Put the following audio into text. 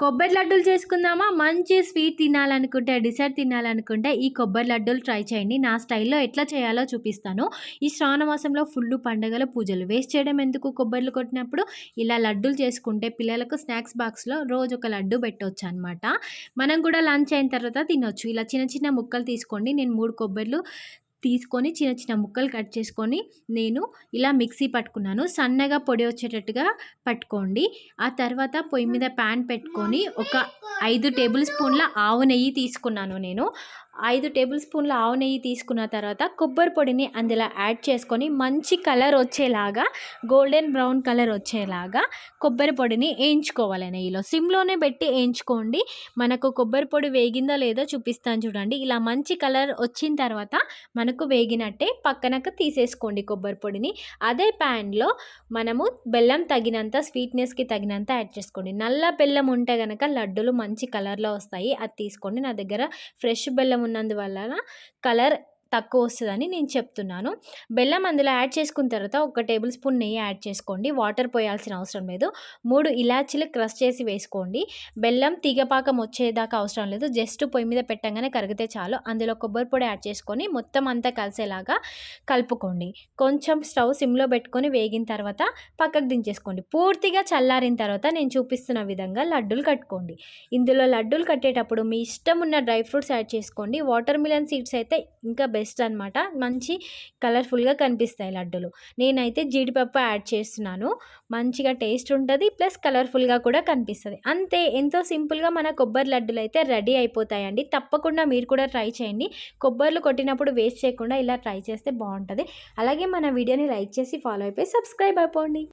కొబ్బరి లడ్డూలు చేసుకుందామా? మంచి స్వీట్ తినాలనుకుంటే, డిజర్ట్ తినాలనుకుంటే ఈ కొబ్బరి లడ్డూలు ట్రై చేయండి. నా స్టైల్‌లో ఎట్లా చేయాలో చూపిస్తాను. ఈ శ్రావణ మాసంలో ఫుల్లు పండగలు, పూజలు. వేస్ట్ చేయడం ఎందుకు కొబ్బరిలు కొట్టినప్పుడు? ఇలా లడ్డూలు చేసుకుంటే పిల్లలకు స్నాక్స్ బాక్స్‌లో రోజు ఒక లడ్డు పెట్టొచ్చనమాట. మనం కూడా లంచ్ అయిన తర్వాత తినొచ్చు. ఇలా చిన్న చిన్న ముక్కలు తీసుకోండి. నేను 3 కొబ్బరిలు తీసుకొని చిన్న చిన్న ముక్కలు కట్ చేసుకొని నేను ఇలా మిక్సీ పట్టుకున్నాను. సన్నగా పొడి వచ్చేటట్టుగా పట్టుకోండి. ఆ తర్వాత పొయ్యి మీద ప్యాన్ పెట్టుకొని ఒక 5 టేబుల్ స్పూన్ల ఆవు నెయ్యి తీసుకున్నాను నేను. 5 టేబుల్ స్పూన్ల ఆవు నెయ్యి తీసుకున్న తర్వాత కొబ్బరి పొడిని అందులో యాడ్ చేసుకొని మంచి కలర్ వచ్చేలాగా, గోల్డెన్ బ్రౌన్ కలర్ వచ్చేలాగా కొబ్బరి పొడిని వేయించుకోవాలి నెయ్యిలో. సిమ్లోనే పెట్టి వేయించుకోండి. మనకు కొబ్బరి పొడి వేగిందో లేదో చూపిస్తాను చూడండి. ఇలా మంచి కలర్ వచ్చిన తర్వాత మనకు వేగినట్టే పక్కనకు తీసేసుకోండి కొబ్బరి పొడిని. అదే ప్యాన్లో మనము బెల్లం తగినంత, స్వీట్నెస్కి తగినంత యాడ్ చేసుకోండి. నల్ల బెల్లం ఉంటే కనుక లడ్డూలు మంచి కలర్లో వస్తాయి. అది తీసుకోండి. నా దగ్గర ఫ్రెష్ బెల్లం ఉన్నందువల్ల కలర్ తక్కువ వస్తుందని నేను చెప్తున్నాను. బెల్లం అందులో యాడ్ చేసుకున్న తర్వాత ఒక టేబుల్ స్పూన్ నెయ్యి యాడ్ చేసుకోండి. వాటర్ పోయాల్సిన అవసరం లేదు. 3 ఇలాచీలు క్రష్ చేసి వేసుకోండి. బెల్లం తీగపాకం వచ్చేదాకా అవసరం లేదు. జస్ట్ పొయ్యి మీద పెట్టగానే కరిగితే చాలు. అందులో కొబ్బరి పొడి యాడ్ చేసుకొని మొత్తం అంతా కలిసేలాగా కలుపుకోండి. కొంచెం స్టవ్ సిమ్లో పెట్టుకొని వేగిన తర్వాత పక్కకు దించేసుకోండి. పూర్తిగా చల్లారిన తర్వాత నేను చూపిస్తున్న విధంగా లడ్డూలు కట్టుకోండి. ఇందులో లడ్డూలు కట్టేటప్పుడు మీ ఇష్టం ఉన్న డ్రై ఫ్రూట్స్ యాడ్ చేసుకోండి. వాటర్ మిలన్ సీడ్స్ అయితే ఇంకా బెస్ట్ అనమాట. మంచి కలర్ఫుల్గా కనిపిస్తాయి లడ్డూలు. నేనైతే జీడిపప్పు యాడ్ చేస్తున్నాను. మంచిగా టేస్ట్ ఉంటుంది, ప్లస్ కలర్ఫుల్గా కూడా కనిపిస్తుంది. అంతే, ఎంతో సింపుల్గా మన కొబ్బరి లడ్డూలు అయితే రెడీ అయిపోతాయండి. తప్పకుండా మీరు కూడా ట్రై చేయండి. కొబ్బరిలు కొట్టినప్పుడు వేస్ట్ చేయకుండా ఇలా ట్రై చేస్తే బాగుంటుంది. అలాగే మన వీడియోని లైక్ చేసి ఫాలో అయిపోయి సబ్స్క్రైబ్ అయిపోండి.